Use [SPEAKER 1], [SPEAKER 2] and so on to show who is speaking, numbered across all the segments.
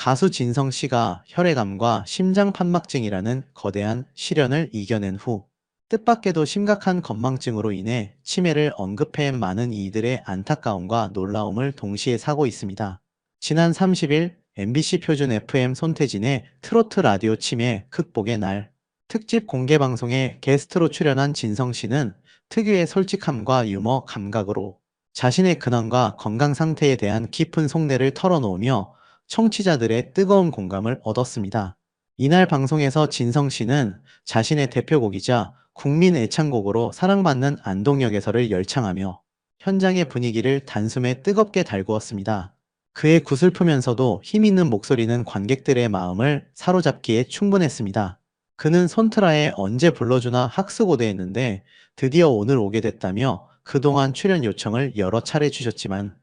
[SPEAKER 1] 가수 진성 씨가 혈액암과 심장판막증이라는 거대한 시련을 이겨낸 후 뜻밖에도 심각한 건망증으로 인해 치매를 언급해 많은 이들의 안타까움과 놀라움을 동시에 사고 있습니다. 지난 30일 MBC 표준 FM 손태진의 트로트 라디오 치매 극복의 날 특집 공개 방송에 게스트로 출연한 진성 씨는 특유의 솔직함과 유머 감각으로 자신의 근황과 건강 상태에 대한 깊은 속내를 털어놓으며 청취자들의 뜨거운 공감을 얻었습니다. 이날 방송에서 진성 씨는 자신의 대표곡이자 국민 애창곡으로 사랑받는 안동역에서를 열창하며 현장의 분위기를 단숨에 뜨겁게 달구었습니다. 그의 구슬프면서도 힘있는 목소리는 관객들의 마음을 사로잡기에 충분했습니다. 그는 손트라에 언제 불러주나 학수고대했는데 드디어 오늘 오게 됐다며 그동안 출연 요청을 여러 차례 주셨지만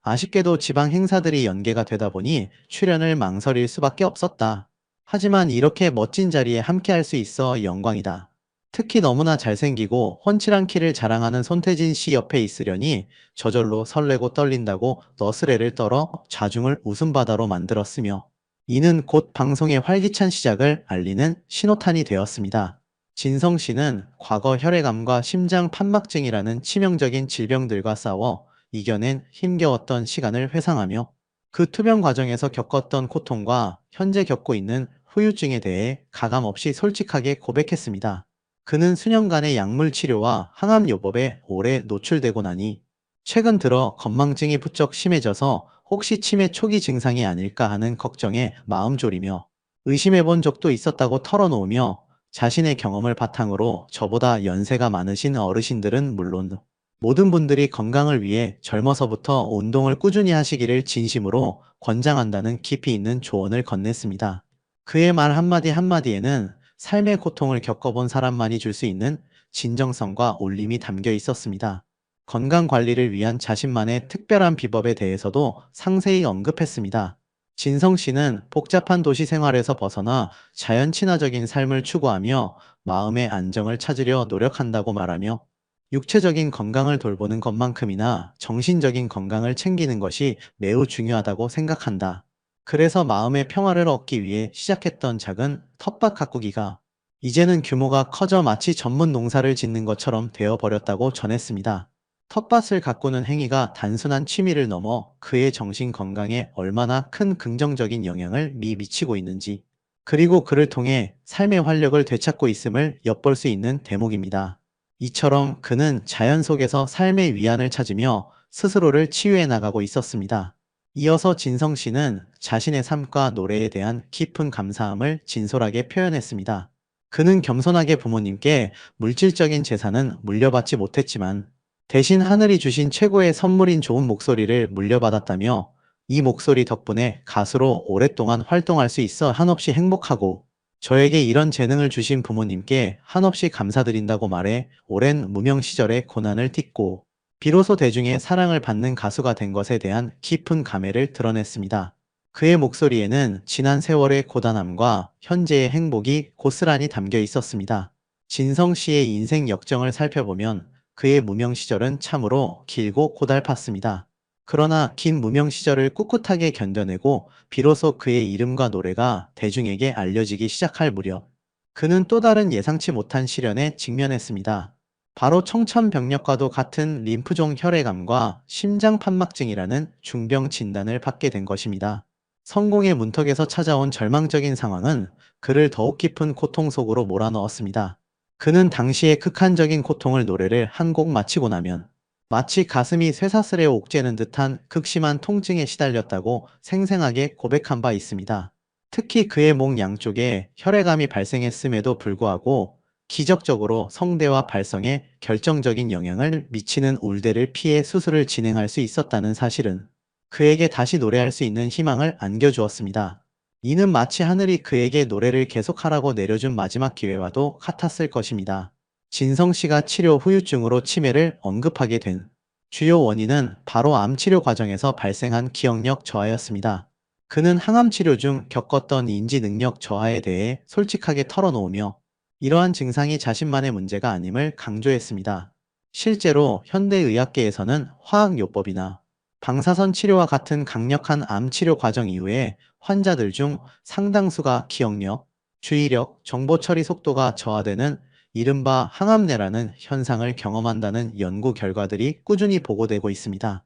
[SPEAKER 1] 아쉽게도 지방 행사들이 연계가 되다 보니 출연을 망설일 수밖에 없었다. 하지만 이렇게 멋진 자리에 함께할 수 있어 영광이다. 특히 너무나 잘생기고 훤칠한 키를 자랑하는 손태진 씨 옆에 있으려니 저절로 설레고 떨린다고 너스레를 떨어 좌중을 웃음바다로 만들었으며 이는 곧 방송의 활기찬 시작을 알리는 신호탄이 되었습니다. 진성 씨는 과거 혈액암과 심장 판막증이라는 치명적인 질병들과 싸워 이겨낸 힘겨웠던 시간을 회상하며 그 투병 과정에서 겪었던 고통과 현재 겪고 있는 후유증에 대해 가감없이 솔직하게 고백했습니다. 그는 수년간의 약물 치료와 항암 요법에 오래 노출되고 나니 최근 들어 건망증이 부쩍 심해져서 혹시 치매 초기 증상이 아닐까 하는 걱정에 마음 졸이며 의심해 본 적도 있었다고 털어놓으며 자신의 경험을 바탕으로 저보다 연세가 많으신 어르신들은 물론 모든 분들이 건강을 위해 젊어서부터 운동을 꾸준히 하시기를 진심으로 권장한다는 깊이 있는 조언을 건넸습니다. 그의 말 한마디 한마디에는 삶의 고통을 겪어본 사람만이 줄 수 있는 진정성과 울림이 담겨 있었습니다. 건강 관리를 위한 자신만의 특별한 비법에 대해서도 상세히 언급했습니다. 진성 씨는 복잡한 도시 생활에서 벗어나 자연 친화적인 삶을 추구하며 마음의 안정을 찾으려 노력한다고 말하며 육체적인 건강을 돌보는 것만큼이나 정신적인 건강을 챙기는 것이 매우 중요하다고 생각한다. 그래서 마음의 평화를 얻기 위해 시작했던 작은 텃밭 가꾸기가 이제는 규모가 커져 마치 전문 농사를 짓는 것처럼 되어버렸다고 전했습니다. 텃밭을 가꾸는 행위가 단순한 취미를 넘어 그의 정신 건강에 얼마나 큰 긍정적인 영향을 미치고 있는지, 그리고 그를 통해 삶의 활력을 되찾고 있음을 엿볼 수 있는 대목입니다. 이처럼 그는 자연 속에서 삶의 위안을 찾으며 스스로를 치유해 나가고 있었습니다. 이어서 진성 씨는 자신의 삶과 노래에 대한 깊은 감사함을 진솔하게 표현했습니다. 그는 겸손하게 부모님께 물질적인 재산은 물려받지 못했지만 대신 하늘이 주신 최고의 선물인 좋은 목소리를 물려받았다며 이 목소리 덕분에 가수로 오랫동안 활동할 수 있어 한없이 행복하고 저에게 이런 재능을 주신 부모님께 한없이 감사드린다고 말해 오랜 무명 시절의 고난을 딛고 비로소 대중의 사랑을 받는 가수가 된 것에 대한 깊은 감회를 드러냈습니다. 그의 목소리에는 지난 세월의 고단함과 현재의 행복이 고스란히 담겨 있었습니다. 진성 씨의 인생 역정을 살펴보면 그의 무명 시절은 참으로 길고 고달팠습니다. 그러나 긴 무명 시절을 꿋꿋하게 견뎌내고 비로소 그의 이름과 노래가 대중에게 알려지기 시작할 무렵 그는 또 다른 예상치 못한 시련에 직면했습니다. 바로 청천벽력과도 같은 림프종 혈액암과 심장판막증이라는 중병 진단을 받게 된 것입니다. 성공의 문턱에서 찾아온 절망적인 상황은 그를 더욱 깊은 고통 속으로 몰아넣었습니다. 그는 당시의 극한적인 고통을 노래를 한 곡 마치고 나면 마치 가슴이 쇠사슬에 옥죄는 듯한 극심한 통증에 시달렸다고 생생하게 고백한 바 있습니다. 특히 그의 목 양쪽에 혈액암이 발생했음에도 불구하고 기적적으로 성대와 발성에 결정적인 영향을 미치는 울대를 피해 수술을 진행할 수 있었다는 사실은 그에게 다시 노래할 수 있는 희망을 안겨주었습니다. 이는 마치 하늘이 그에게 노래를 계속하라고 내려준 마지막 기회와도 같았을 것입니다. 진성 씨가 치료 후유증으로 치매를 언급하게 된 주요 원인은 바로 암 치료 과정에서 발생한 기억력 저하였습니다. 그는 항암 치료 중 겪었던 인지 능력 저하에 대해 솔직하게 털어놓으며 이러한 증상이 자신만의 문제가 아님을 강조했습니다. 실제로 현대의학계에서는 화학요법이나 방사선 치료와 같은 강력한 암 치료 과정 이후에 환자들 중 상당수가 기억력, 주의력, 정보 처리 속도가 저하되는 이른바 항암뇌라는 현상을 경험한다는 연구 결과들이 꾸준히 보고되고 있습니다.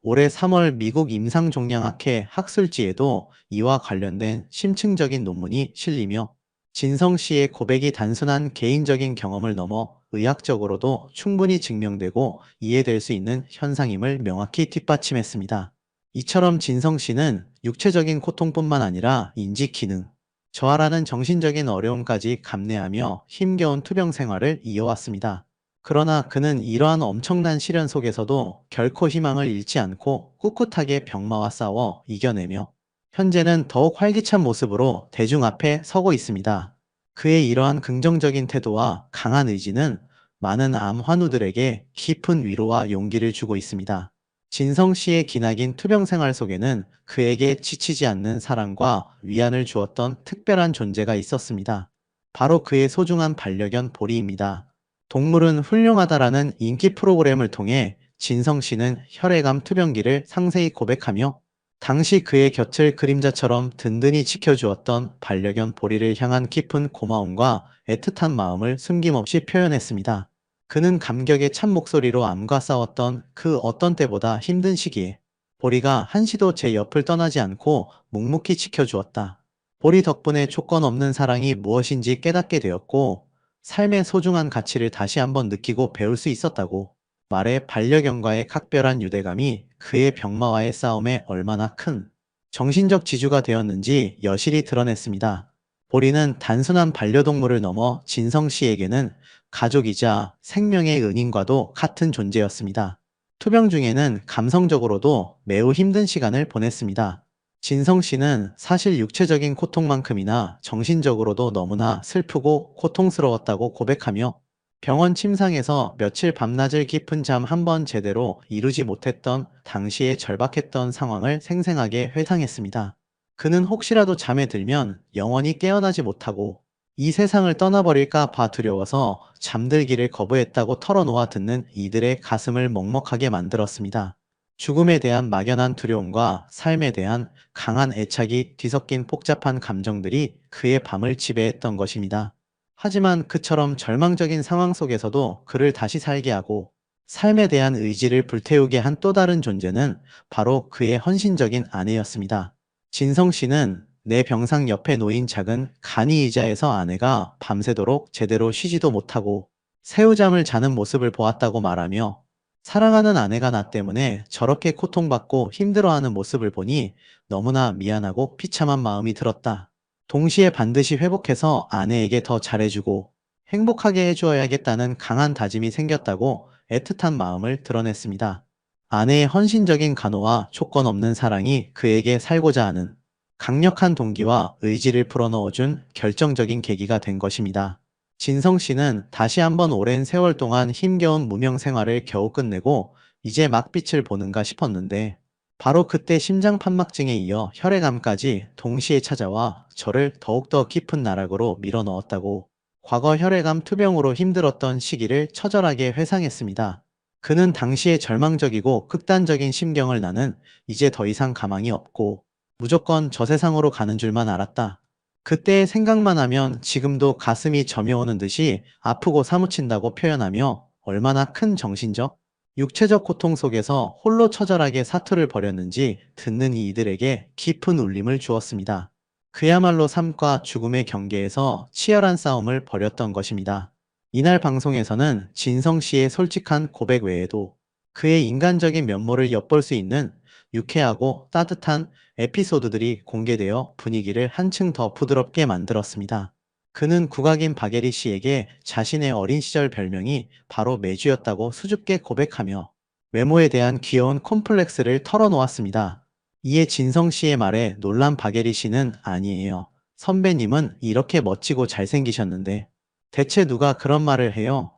[SPEAKER 1] 올해 3월 미국 임상종양학회 학술지에도 이와 관련된 심층적인 논문이 실리며 진성 씨의 고백이 단순한 개인적인 경험을 넘어 의학적으로도 충분히 증명되고 이해될 수 있는 현상임을 명확히 뒷받침했습니다. 이처럼 진성 씨는 육체적인 고통뿐만 아니라 인지 기능, 저하라는 정신적인 어려움까지 감내하며 힘겨운 투병 생활을 이어왔습니다. 그러나 그는 이러한 엄청난 시련 속에서도 결코 희망을 잃지 않고 꿋꿋하게 병마와 싸워 이겨내며 현재는 더욱 활기찬 모습으로 대중 앞에 서고 있습니다. 그의 이러한 긍정적인 태도와 강한 의지는 많은 암 환우들에게 깊은 위로와 용기를 주고 있습니다. 진성 씨의 기나긴 투병 생활 속에는 그에게 지치지 않는 사랑과 위안을 주었던 특별한 존재가 있었습니다. 바로 그의 소중한 반려견 보리입니다. 동물은 훌륭하다라는 인기 프로그램을 통해 진성 씨는 혈액암 투병기를 상세히 고백하며 당시 그의 곁을 그림자처럼 든든히 지켜주었던 반려견 보리를 향한 깊은 고마움과 애틋한 마음을 숨김없이 표현했습니다. 그는 감격의 찬 목소리로 암과 싸웠던 그 어떤 때보다 힘든 시기에 보리가 한시도 제 옆을 떠나지 않고 묵묵히 지켜주었다. 보리 덕분에 조건 없는 사랑이 무엇인지 깨닫게 되었고 삶의 소중한 가치를 다시 한번 느끼고 배울 수 있었다고 말해 반려견과의 각별한 유대감이 그의 병마와의 싸움에 얼마나 큰 정신적 지주가 되었는지 여실히 드러냈습니다. 보리는 단순한 반려동물을 넘어 진성 씨에게는 가족이자 생명의 은인과도 같은 존재였습니다. 투병 중에는 감성적으로도 매우 힘든 시간을 보냈습니다. 진성 씨는 사실 육체적인 고통만큼이나 정신적으로도 너무나 슬프고 고통스러웠다고 고백하며 병원 침상에서 며칠 밤낮을 깊은 잠 한 번 제대로 이루지 못했던 당시의 절박했던 상황을 생생하게 회상했습니다. 그는 혹시라도 잠에 들면 영원히 깨어나지 못하고 이 세상을 떠나버릴까 봐 두려워서 잠들기를 거부했다고 털어놓아 듣는 이들의 가슴을 먹먹하게 만들었습니다. 죽음에 대한 막연한 두려움과 삶에 대한 강한 애착이 뒤섞인 복잡한 감정들이 그의 밤을 지배했던 것입니다. 하지만 그처럼 절망적인 상황 속에서도 그를 다시 살게 하고 삶에 대한 의지를 불태우게 한 또 다른 존재는 바로 그의 헌신적인 아내였습니다. 진성 씨는 내 병상 옆에 놓인 작은 간이 의자에서 아내가 밤새도록 제대로 쉬지도 못하고 새우잠을 자는 모습을 보았다고 말하며 사랑하는 아내가 나 때문에 저렇게 고통받고 힘들어하는 모습을 보니 너무나 미안하고 비참한 마음이 들었다. 동시에 반드시 회복해서 아내에게 더 잘해주고 행복하게 해주어야겠다는 강한 다짐이 생겼다고 애틋한 마음을 드러냈습니다. 아내의 헌신적인 간호와 조건 없는 사랑이 그에게 살고자 하는 강력한 동기와 의지를 불어넣어준 결정적인 계기가 된 것입니다. 진성 씨는 다시 한번 오랜 세월 동안 힘겨운 무명 생활을 겨우 끝내고 이제 막 빛을 보는가 싶었는데 바로 그때 심장 판막증에 이어 혈액암까지 동시에 찾아와 저를 더욱더 깊은 나락으로 밀어넣었다고 과거 혈액암 투병으로 힘들었던 시기를 처절하게 회상했습니다. 그는 당시에 절망적이고 극단적인 심경을 나는 이제 더 이상 가망이 없고 무조건 저 세상으로 가는 줄만 알았다. 그때의 생각만 하면 지금도 가슴이 저며오는 듯이 아프고 사무친다고 표현하며 얼마나 큰 정신적, 육체적 고통 속에서 홀로 처절하게 사투를 벌였는지 듣는 이들에게 깊은 울림을 주었습니다. 그야말로 삶과 죽음의 경계에서 치열한 싸움을 벌였던 것입니다. 이날 방송에서는 진성 씨의 솔직한 고백 외에도 그의 인간적인 면모를 엿볼 수 있는 유쾌하고 따뜻한 에피소드들이 공개되어 분위기를 한층 더 부드럽게 만들었습니다. 그는 국악인 박예리 씨에게 자신의 어린 시절 별명이 바로 매주였다고 수줍게 고백하며 외모에 대한 귀여운 콤플렉스를 털어놓았습니다. 이에 진성 씨의 말에 놀란 박예리 씨는 아니에요. 선배님은 이렇게 멋지고 잘생기셨는데 대체 누가 그런 말을 해요?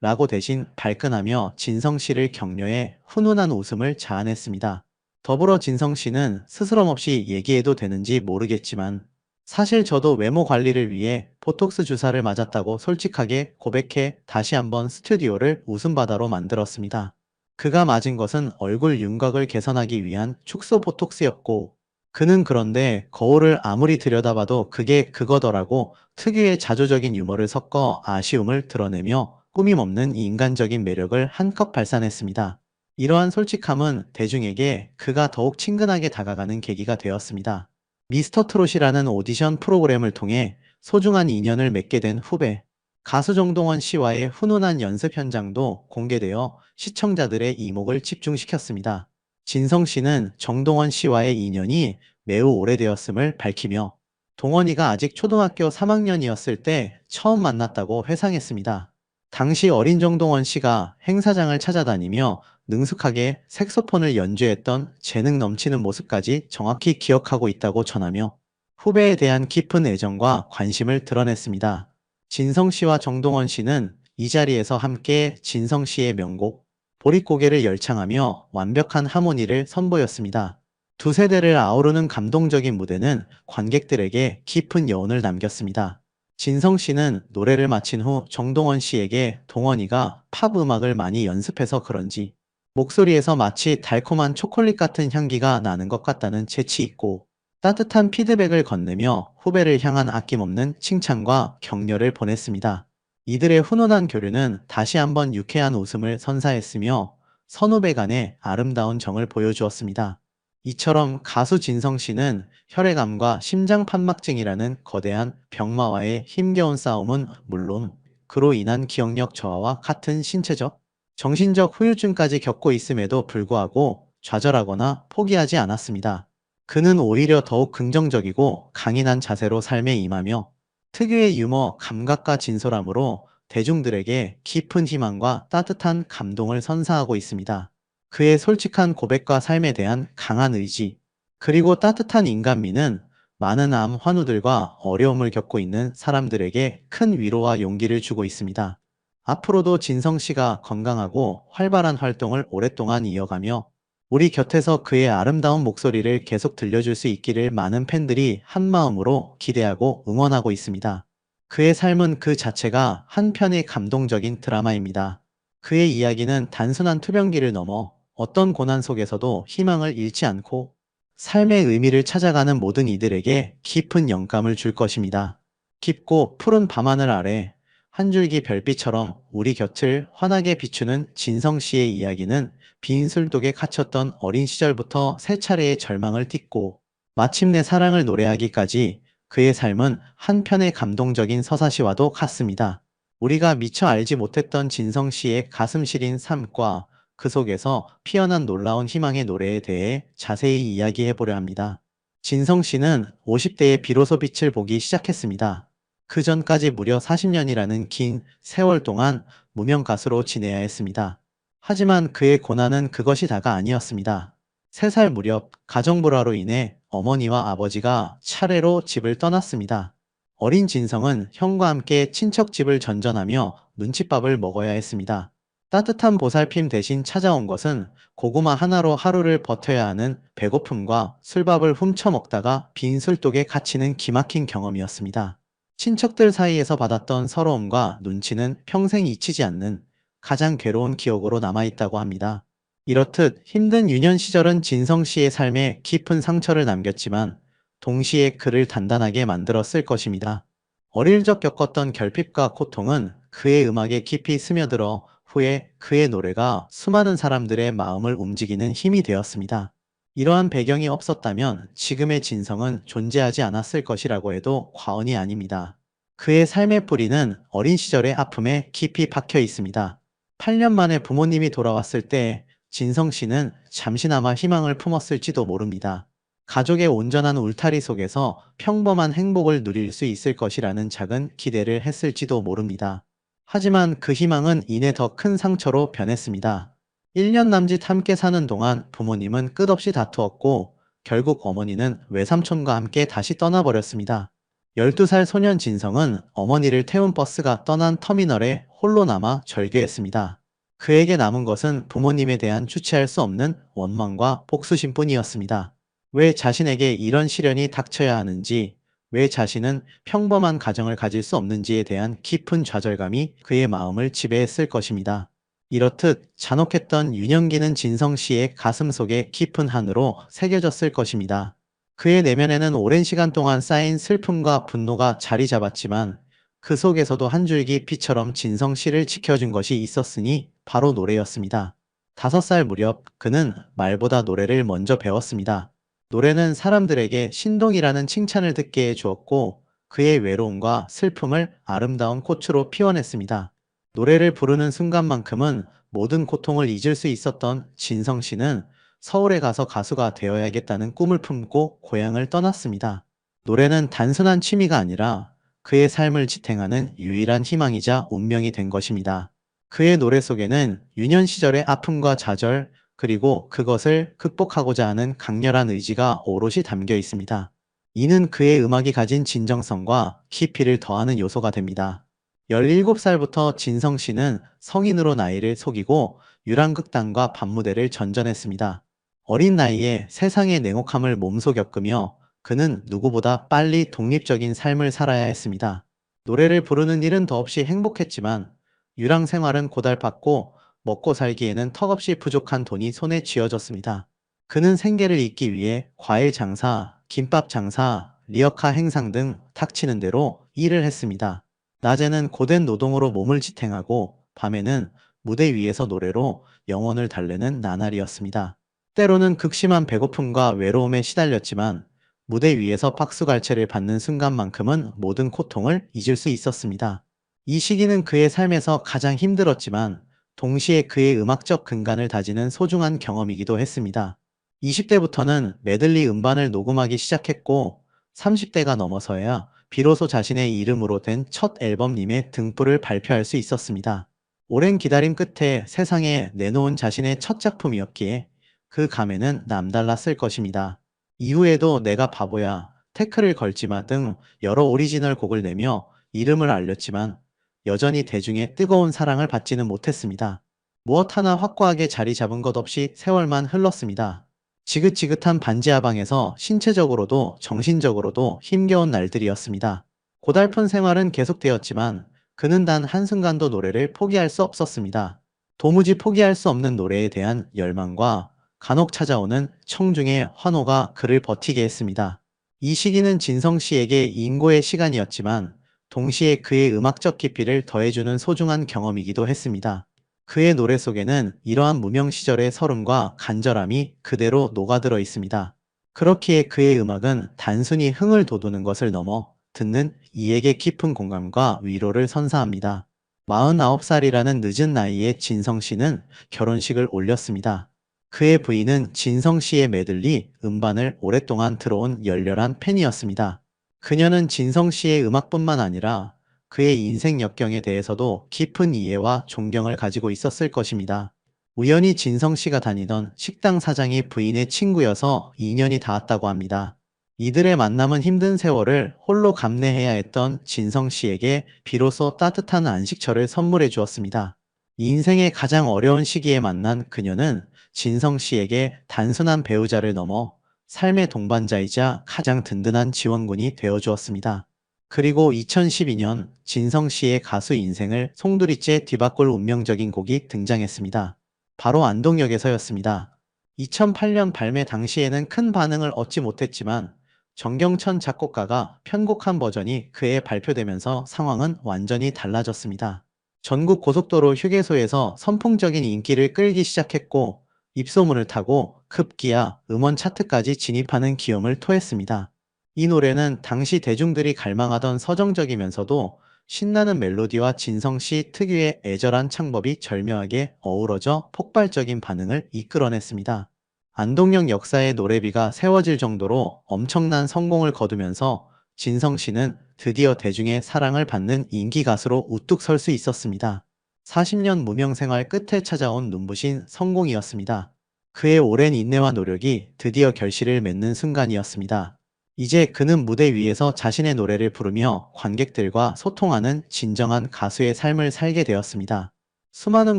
[SPEAKER 1] 라고 대신 발끈하며 진성 씨를 격려해 훈훈한 웃음을 자아냈습니다. 더불어 진성 씨는 스스럼 없이 얘기해도 되는지 모르겠지만 사실 저도 외모 관리를 위해 보톡스 주사를 맞았다고 솔직하게 고백해 다시 한번 스튜디오를 웃음바다로 만들었습니다. 그가 맞은 것은 얼굴 윤곽을 개선하기 위한 축소 보톡스였고, 그는 그런데 거울을 아무리 들여다봐도 그게 그거더라고 특유의 자조적인 유머를 섞어 아쉬움을 드러내며 꾸밈없는 인간적인 매력을 한껏 발산했습니다. 이러한 솔직함은 대중에게 그가 더욱 친근하게 다가가는 계기가 되었습니다. 미스터 트롯이라는 오디션 프로그램을 통해 소중한 인연을 맺게 된 후배, 가수 정동원 씨와의 훈훈한 연습 현장도 공개되어 시청자들의 이목을 집중시켰습니다. 진성 씨는 정동원 씨와의 인연이 매우 오래되었음을 밝히며 동원이가 아직 초등학교 3학년이었을 때 처음 만났다고 회상했습니다. 당시 어린 정동원 씨가 행사장을 찾아다니며 능숙하게 색소폰을 연주했던 재능 넘치는 모습까지 정확히 기억하고 있다고 전하며 후배에 대한 깊은 애정과 관심을 드러냈습니다. 진성 씨와 정동원 씨는 이 자리에서 함께 진성 씨의 명곡 보릿고개를 열창하며 완벽한 하모니를 선보였습니다. 두 세대를 아우르는 감동적인 무대는 관객들에게 깊은 여운을 남겼습니다. 진성 씨는 노래를 마친 후 정동원 씨에게 동원이가 팝 음악을 많이 연습해서 그런지 목소리에서 마치 달콤한 초콜릿 같은 향기가 나는 것 같다는 재치 있고 따뜻한 피드백을 건네며 후배를 향한 아낌없는 칭찬과 격려를 보냈습니다. 이들의 훈훈한 교류는 다시 한번 유쾌한 웃음을 선사했으며 선후배 간의 아름다운 정을 보여주었습니다. 이처럼 가수 진성 씨는 혈액암과 심장판막증이라는 거대한 병마와의 힘겨운 싸움은 물론 그로 인한 기억력 저하와 같은 신체적, 정신적 후유증까지 겪고 있음에도 불구하고 좌절하거나 포기하지 않았습니다. 그는 오히려 더욱 긍정적이고 강인한 자세로 삶에 임하며 특유의 유머, 감각과 진솔함으로 대중들에게 깊은 희망과 따뜻한 감동을 선사하고 있습니다. 그의 솔직한 고백과 삶에 대한 강한 의지, 그리고 따뜻한 인간미는 많은 암 환우들과 어려움을 겪고 있는 사람들에게 큰 위로와 용기를 주고 있습니다. 앞으로도 진성 씨가 건강하고 활발한 활동을 오랫동안 이어가며 우리 곁에서 그의 아름다운 목소리를 계속 들려줄 수 있기를 많은 팬들이 한마음으로 기대하고 응원하고 있습니다. 그의 삶은 그 자체가 한편의 감동적인 드라마입니다. 그의 이야기는 단순한 투병기를 넘어 어떤 고난 속에서도 희망을 잃지 않고 삶의 의미를 찾아가는 모든 이들에게 깊은 영감을 줄 것입니다. 깊고 푸른 밤하늘 아래 한 줄기 별빛처럼 우리 곁을 환하게 비추는 진성 씨의 이야기는 빈 술독에 갇혔던 어린 시절부터 세 차례의 절망을 딛고 마침내 사랑을 노래하기까지 그의 삶은 한편의 감동적인 서사시와도 같습니다. 우리가 미처 알지 못했던 진성 씨의 가슴 시린 삶과 그 속에서 피어난 놀라운 희망의 노래에 대해 자세히 이야기해 보려 합니다. 진성 씨는 50대에 비로소 빛을 보기 시작했습니다. 그 전까지 무려 40년이라는 긴 세월 동안 무명 가수로 지내야 했습니다. 하지만 그의 고난은 그것이 다가 아니었습니다. 3살 무렵 가정불화로 인해 어머니와 아버지가 차례로 집을 떠났습니다. 어린 진성은 형과 함께 친척집을 전전하며 눈칫밥을 먹어야 했습니다. 따뜻한 보살핌 대신 찾아온 것은 고구마 하나로 하루를 버텨야 하는 배고픔과 술밥을 훔쳐 먹다가 빈 술독에 갇히는 기막힌 경험이었습니다. 친척들 사이에서 받았던 서러움과 눈치는 평생 잊히지 않는 가장 괴로운 기억으로 남아있다고 합니다. 이렇듯 힘든 유년 시절은 진성 씨의 삶에 깊은 상처를 남겼지만 동시에 그를 단단하게 만들었을 것입니다. 어릴 적 겪었던 결핍과 고통은 그의 음악에 깊이 스며들어 후에 그의 노래가 수많은 사람들의 마음을 움직이는 힘이 되었습니다. 이러한 배경이 없었다면 지금의 진성은 존재하지 않았을 것이라고 해도 과언이 아닙니다. 그의 삶의 뿌리는 어린 시절의 아픔에 깊이 박혀 있습니다. 8년 만에 부모님이 돌아왔을 때 진성 씨는 잠시나마 희망을 품었을지도 모릅니다. 가족의 온전한 울타리 속에서 평범한 행복을 누릴 수 있을 것이라는 작은 기대를 했을지도 모릅니다. 하지만 그 희망은 이내 더 큰 상처로 변했습니다. 1년 남짓 함께 사는 동안 부모님은 끝없이 다투었고 결국 어머니는 외삼촌과 함께 다시 떠나버렸습니다. 12살 소년 진성은 어머니를 태운 버스가 떠난 터미널에 홀로 남아 절규했습니다. 그에게 남은 것은 부모님에 대한 주체할 수 없는 원망과 복수심 뿐이었습니다. 왜 자신에게 이런 시련이 닥쳐야 하는지, 왜 자신은 평범한 가정을 가질 수 없는지에 대한 깊은 좌절감이 그의 마음을 지배했을 것입니다. 이렇듯 잔혹했던 유년기는 진성 씨의 가슴 속에 깊은 한으로 새겨졌을 것입니다. 그의 내면에는 오랜 시간 동안 쌓인 슬픔과 분노가 자리 잡았지만 그 속에서도 한 줄기 빛처럼 진성 씨를 지켜준 것이 있었으니 바로 노래였습니다. 5살 무렵 그는 말보다 노래를 먼저 배웠습니다. 노래는 사람들에게 신동이라는 칭찬을 듣게 해 주었고 그의 외로움과 슬픔을 아름다운 꽃으로 피워냈습니다. 노래를 부르는 순간만큼은 모든 고통을 잊을 수 있었던 진성 씨는 서울에 가서 가수가 되어야겠다는 꿈을 품고 고향을 떠났습니다. 노래는 단순한 취미가 아니라 그의 삶을 지탱하는 유일한 희망이자 운명이 된 것입니다. 그의 노래 속에는 유년 시절의 아픔과 좌절, 그리고 그것을 극복하고자 하는 강렬한 의지가 오롯이 담겨 있습니다. 이는 그의 음악이 가진 진정성과 깊이를 더하는 요소가 됩니다. 17살부터 진성 씨는 성인으로 나이를 속이고 유랑극단과 밤무대를 전전했습니다. 어린 나이에 세상의 냉혹함을 몸소 겪으며 그는 누구보다 빨리 독립적인 삶을 살아야 했습니다. 노래를 부르는 일은 더없이 행복했지만 유랑 생활은 고달팠고 먹고 살기에는 턱없이 부족한 돈이 손에 쥐어졌습니다. 그는 생계를 잇기 위해 과일 장사, 김밥 장사, 리어카 행상 등 닥치는 대로 일을 했습니다. 낮에는 고된 노동으로 몸을 지탱하고 밤에는 무대 위에서 노래로 영혼을 달래는 나날이었습니다. 때로는 극심한 배고픔과 외로움에 시달렸지만 무대 위에서 박수갈채를 받는 순간만큼은 모든 고통을 잊을 수 있었습니다. 이 시기는 그의 삶에서 가장 힘들었지만 동시에 그의 음악적 근간을 다지는 소중한 경험이기도 했습니다. 20대부터는 메들리 음반을 녹음하기 시작했고 30대가 넘어서야 비로소 자신의 이름으로 된 첫 앨범님의 등불을 발표할 수 있었습니다. 오랜 기다림 끝에 세상에 내놓은 자신의 첫 작품이었기에 그 감회는 남달랐을 것입니다. 이후에도 내가 바보야, 태클을 걸지마 등 여러 오리지널 곡을 내며 이름을 알렸지만 여전히 대중의 뜨거운 사랑을 받지는 못했습니다. 무엇 하나 확고하게 자리 잡은 것 없이 세월만 흘렀습니다. 지긋지긋한 반지하방에서 신체적으로도 정신적으로도 힘겨운 날들이었습니다. 고달픈 생활은 계속되었지만 그는 단 한순간도 노래를 포기할 수 없었습니다. 도무지 포기할 수 없는 노래에 대한 열망과 간혹 찾아오는 청중의 환호가 그를 버티게 했습니다. 이 시기는 진성 씨에게 인고의 시간이었지만 동시에 그의 음악적 깊이를 더해주는 소중한 경험이기도 했습니다. 그의 노래 속에는 이러한 무명 시절의 서름과 간절함이 그대로 녹아들어 있습니다. 그렇기에 그의 음악은 단순히 흥을 돋우는 것을 넘어 듣는 이에게 깊은 공감과 위로를 선사합니다. 49살이라는 늦은 나이에 진성 씨는 결혼식을 올렸습니다. 그의 부인은 진성 씨의 메들리 음반을 오랫동안 들어온 열렬한 팬이었습니다. 그녀는 진성 씨의 음악뿐만 아니라 그의 인생 역경에 대해서도 깊은 이해와 존경을 가지고 있었을 것입니다. 우연히 진성 씨가 다니던 식당 사장이 부인의 친구여서 인연이 닿았다고 합니다. 이들의 만남은 힘든 세월을 홀로 감내해야 했던 진성 씨에게 비로소 따뜻한 안식처를 선물해 주었습니다. 인생의 가장 어려운 시기에 만난 그녀는 진성 씨에게 단순한 배우자를 넘어 삶의 동반자이자 가장 든든한 지원군이 되어 주었습니다. 그리고 2012년 진성 씨의 가수 인생을 송두리째 뒤바꿀 운명적인 곡이 등장했습니다. 바로 안동역에서였습니다. 2008년 발매 당시에는 큰 반응을 얻지 못했지만 정경천 작곡가가 편곡한 버전이 그해 발표되면서 상황은 완전히 달라졌습니다. 전국 고속도로 휴게소에서 선풍적인 인기를 끌기 시작했고 입소문을 타고 급기야 음원 차트까지 진입하는 기염을 토했습니다. 이 노래는 당시 대중들이 갈망하던 서정적이면서도 신나는 멜로디와 진성 씨 특유의 애절한 창법이 절묘하게 어우러져 폭발적인 반응을 이끌어냈습니다. 안동역 역사의 노래비가 세워질 정도로 엄청난 성공을 거두면서 진성 씨는 드디어 대중의 사랑을 받는 인기 가수로 우뚝 설 수 있었습니다. 40년 무명 생활 끝에 찾아온 눈부신 성공이었습니다. 그의 오랜 인내와 노력이 드디어 결실을 맺는 순간이었습니다. 이제 그는 무대 위에서 자신의 노래를 부르며 관객들과 소통하는 진정한 가수의 삶을 살게 되었습니다. 수많은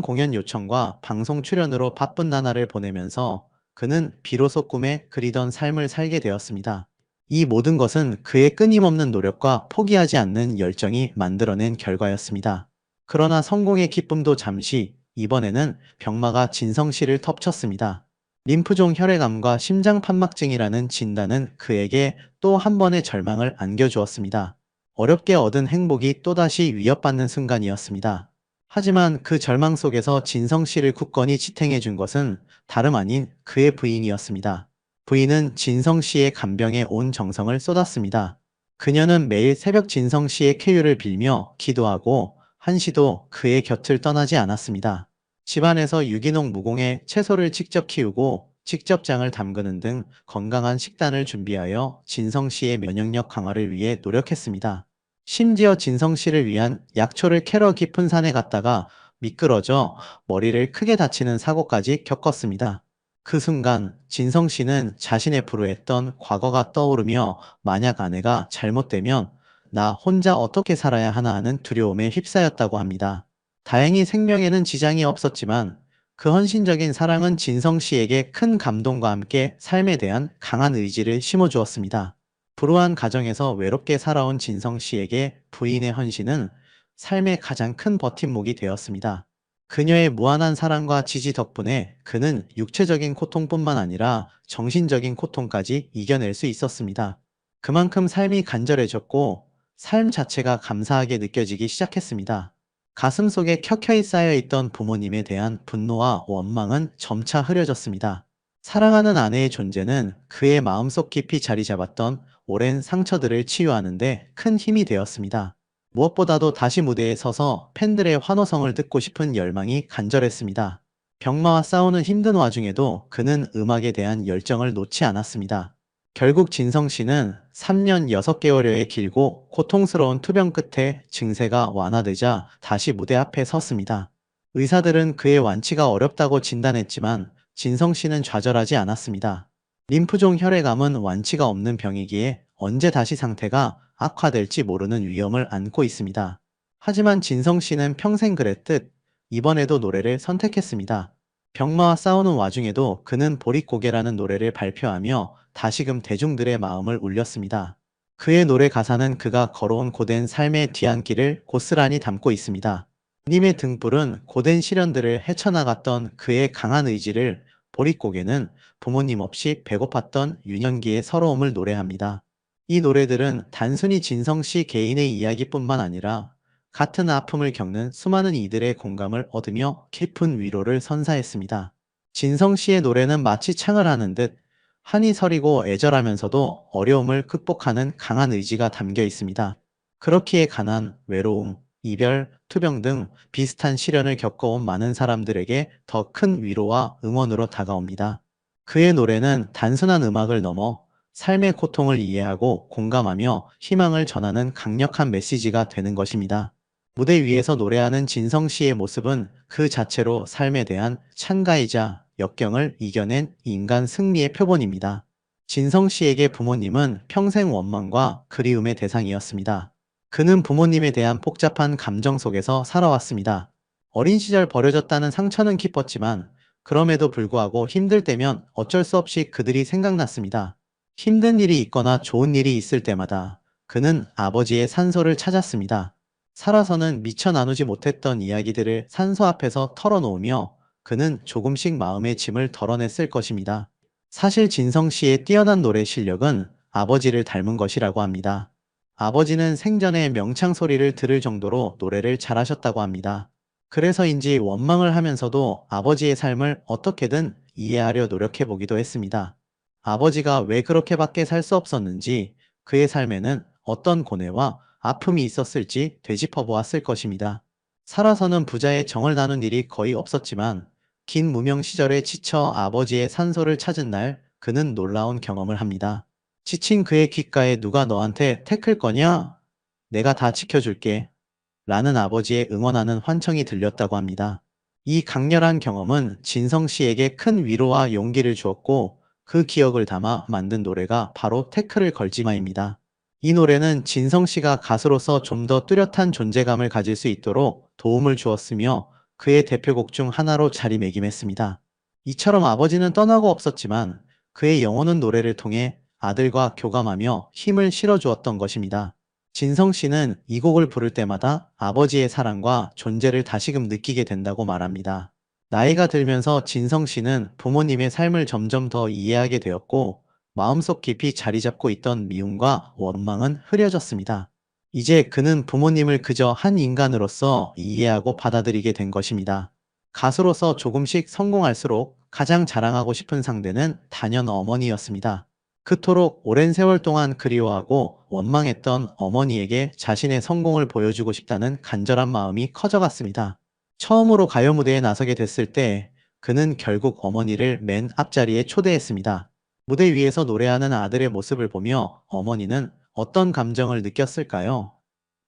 [SPEAKER 1] 공연 요청과 방송 출연으로 바쁜 나날을 보내면서 그는 비로소 꿈에 그리던 삶을 살게 되었습니다. 이 모든 것은 그의 끊임없는 노력과 포기하지 않는 열정이 만들어낸 결과였습니다. 그러나 성공의 기쁨도 잠시, 이번에는 병마가 진성 씨를 덮쳤습니다. 림프종 혈액암과 심장판막증이라는 진단은 그에게 또 한 번의 절망을 안겨주었습니다. 어렵게 얻은 행복이 또다시 위협받는 순간이었습니다. 하지만 그 절망 속에서 진성 씨를 굳건히 지탱해 준 것은 다름 아닌 그의 부인이었습니다. 부인은 진성 씨의 간병에 온 정성을 쏟았습니다. 그녀는 매일 새벽 진성 씨의 쾌유를 빌며 기도하고 한시도 그의 곁을 떠나지 않았습니다. 집안에서 유기농 무공해 채소를 직접 키우고 직접 장을 담그는 등 건강한 식단을 준비하여 진성 씨의 면역력 강화를 위해 노력했습니다. 심지어 진성 씨를 위한 약초를 캐러 깊은 산에 갔다가 미끄러져 머리를 크게 다치는 사고까지 겪었습니다. 그 순간 진성 씨는 자신의 불우했던 과거가 떠오르며 만약 아내가 잘못되면 나 혼자 어떻게 살아야 하나 하는 두려움에 휩싸였다고 합니다. 다행히 생명에는 지장이 없었지만 그 헌신적인 사랑은 진성 씨에게 큰 감동과 함께 삶에 대한 강한 의지를 심어주었습니다. 불우한 가정에서 외롭게 살아온 진성 씨에게 부인의 헌신은 삶의 가장 큰 버팀목이 되었습니다. 그녀의 무한한 사랑과 지지 덕분에 그는 육체적인 고통뿐만 아니라 정신적인 고통까지 이겨낼 수 있었습니다. 그만큼 삶이 간절해졌고 삶 자체가 감사하게 느껴지기 시작했습니다. 가슴속에 켜켜이 쌓여있던 부모님에 대한 분노와 원망은 점차 흐려졌습니다. 사랑하는 아내의 존재는 그의 마음속 깊이 자리 잡았던 오랜 상처들을 치유하는 데 큰 힘이 되었습니다. 무엇보다도 다시 무대에 서서 팬들의 환호성을 듣고 싶은 열망이 간절했습니다. 병마와 싸우는 힘든 와중에도 그는 음악에 대한 열정을 놓지 않았습니다. 결국 진성 씨는 3년 6개월여의 길고 고통스러운 투병 끝에 증세가 완화되자 다시 무대 앞에 섰습니다. 의사들은 그의 완치가 어렵다고 진단했지만 진성 씨는 좌절하지 않았습니다. 림프종 혈액암은 완치가 없는 병이기에 언제 다시 상태가 악화될지 모르는 위험을 안고 있습니다. 하지만 진성 씨는 평생 그랬듯 이번에도 노래를 선택했습니다. 병마와 싸우는 와중에도 그는 보릿고개라는 노래를 발표하며 다시금 대중들의 마음을 울렸습니다. 그의 노래 가사는 그가 걸어온 고된 삶의 뒤안길을 고스란히 담고 있습니다. 님의 등불은 고된 시련들을 헤쳐나갔던 그의 강한 의지를, 보릿고개는 부모님 없이 배고팠던 유년기의 서러움을 노래합니다. 이 노래들은 단순히 진성 씨 개인의 이야기뿐만 아니라 같은 아픔을 겪는 수많은 이들의 공감을 얻으며 깊은 위로를 선사했습니다. 진성 씨의 노래는 마치 창을 하는 듯 한이 서리고 애절하면서도 어려움을 극복하는 강한 의지가 담겨 있습니다. 그렇기에 가난, 외로움, 이별, 투병 등 비슷한 시련을 겪어온 많은 사람들에게 더 큰 위로와 응원으로 다가옵니다. 그의 노래는 단순한 음악을 넘어 삶의 고통을 이해하고 공감하며 희망을 전하는 강력한 메시지가 되는 것입니다. 무대 위에서 노래하는 진성 씨의 모습은 그 자체로 삶에 대한 찬가이자 역경을 이겨낸 인간 승리의 표본입니다. 진성 씨에게 부모님은 평생 원망과 그리움의 대상이었습니다. 그는 부모님에 대한 복잡한 감정 속에서 살아왔습니다. 어린 시절 버려졌다는 상처는 깊었지만 그럼에도 불구하고 힘들 때면 어쩔 수 없이 그들이 생각났습니다. 힘든 일이 있거나 좋은 일이 있을 때마다 그는 아버지의 산소를 찾았습니다. 살아서는 미처 나누지 못했던 이야기들을 산소 앞에서 털어놓으며 그는 조금씩 마음의 짐을 덜어냈을 것입니다. 사실 진성 씨의 뛰어난 노래 실력은 아버지를 닮은 것이라고 합니다. 아버지는 생전에 명창 소리를 들을 정도로 노래를 잘하셨다고 합니다. 그래서인지 원망을 하면서도 아버지의 삶을 어떻게든 이해하려 노력해 보기도 했습니다. 아버지가 왜 그렇게밖에 살 수 없었는지, 그의 삶에는 어떤 고뇌와 아픔이 있었을지 되짚어 보았을 것입니다. 살아서는 부자의 정을 나눈 일이 거의 없었지만 긴 무명 시절에 지쳐 아버지의 산소를 찾은 날 그는 놀라운 경험을 합니다. 지친 그의 귓가에 누가 너한테 태클 거냐? 내가 다 지켜줄게. 라는 아버지의 응원하는 환청이 들렸다고 합니다. 이 강렬한 경험은 진성 씨에게 큰 위로와 용기를 주었고 그 기억을 담아 만든 노래가 바로 태클을 걸지마입니다. 이 노래는 진성 씨가 가수로서 좀 더 뚜렷한 존재감을 가질 수 있도록 도움을 주었으며 그의 대표곡 중 하나로 자리매김했습니다. 이처럼 아버지는 떠나고 없었지만 그의 영혼은 노래를 통해 아들과 교감하며 힘을 실어주었던 것입니다. 진성 씨는 이 곡을 부를 때마다 아버지의 사랑과 존재를 다시금 느끼게 된다고 말합니다. 나이가 들면서 진성 씨는 부모님의 삶을 점점 더 이해하게 되었고, 마음속 깊이 자리 잡고 있던 미움과 원망은 흐려졌습니다. 이제 그는 부모님을 그저 한 인간으로서 이해하고 받아들이게 된 것입니다. 가수로서 조금씩 성공할수록 가장 자랑하고 싶은 상대는 단연 어머니였습니다. 그토록 오랜 세월 동안 그리워하고 원망했던 어머니에게 자신의 성공을 보여주고 싶다는 간절한 마음이 커져갔습니다. 처음으로 가요 무대에 나서게 됐을 때 그는 결국 어머니를 맨 앞자리에 초대했습니다. 무대 위에서 노래하는 아들의 모습을 보며 어머니는 어떤 감정을 느꼈을까요?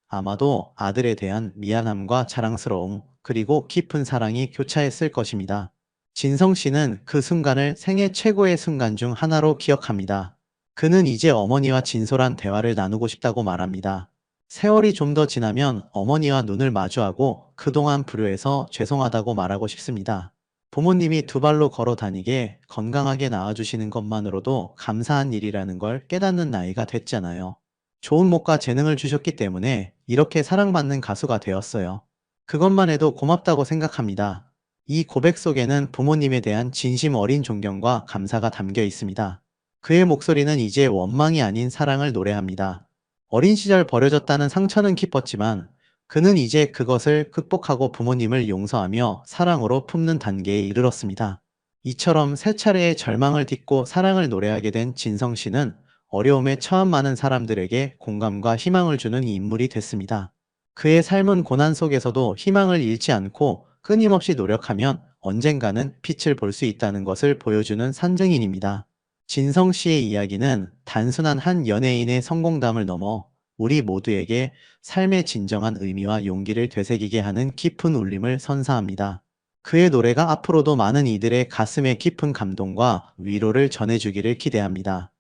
[SPEAKER 1] 아마도 아들에 대한 미안함과 자랑스러움, 그리고 깊은 사랑이 교차했을 것입니다. 진성 씨는 그 순간을 생애 최고의 순간 중 하나로 기억합니다. 그는 이제 어머니와 진솔한 대화를 나누고 싶다고 말합니다. 세월이 좀 더 지나면 어머니와 눈을 마주하고 그동안 불효해서 죄송하다고 말하고 싶습니다. 부모님이 두 발로 걸어 다니게 건강하게 낳아주시는 것만으로도 감사한 일이라는 걸 깨닫는 나이가 됐잖아요. 좋은 목과 재능을 주셨기 때문에 이렇게 사랑받는 가수가 되었어요. 그것만 해도 고맙다고 생각합니다. 이 고백 속에는 부모님에 대한 진심 어린 존경과 감사가 담겨 있습니다. 그의 목소리는 이제 원망이 아닌 사랑을 노래합니다. 어린 시절 버려졌다는 상처는 깊었지만 그는 이제 그것을 극복하고 부모님을 용서하며 사랑으로 품는 단계에 이르렀습니다. 이처럼 세 차례의 절망을 딛고 사랑을 노래하게 된 진성 씨는 어려움에 처한 많은 사람들에게 공감과 희망을 주는 인물이 됐습니다. 그의 삶은 고난 속에서도 희망을 잃지 않고 끊임없이 노력하면 언젠가는 빛을 볼 수 있다는 것을 보여주는 산증인입니다. 진성 씨의 이야기는 단순한 한 연예인의 성공담을 넘어 우리 모두에게 삶의 진정한 의미와 용기를 되새기게 하는 깊은 울림을 선사합니다. 그의 노래가 앞으로도 많은 이들의 가슴에 깊은 감동과 위로를 전해주기를 기대합니다.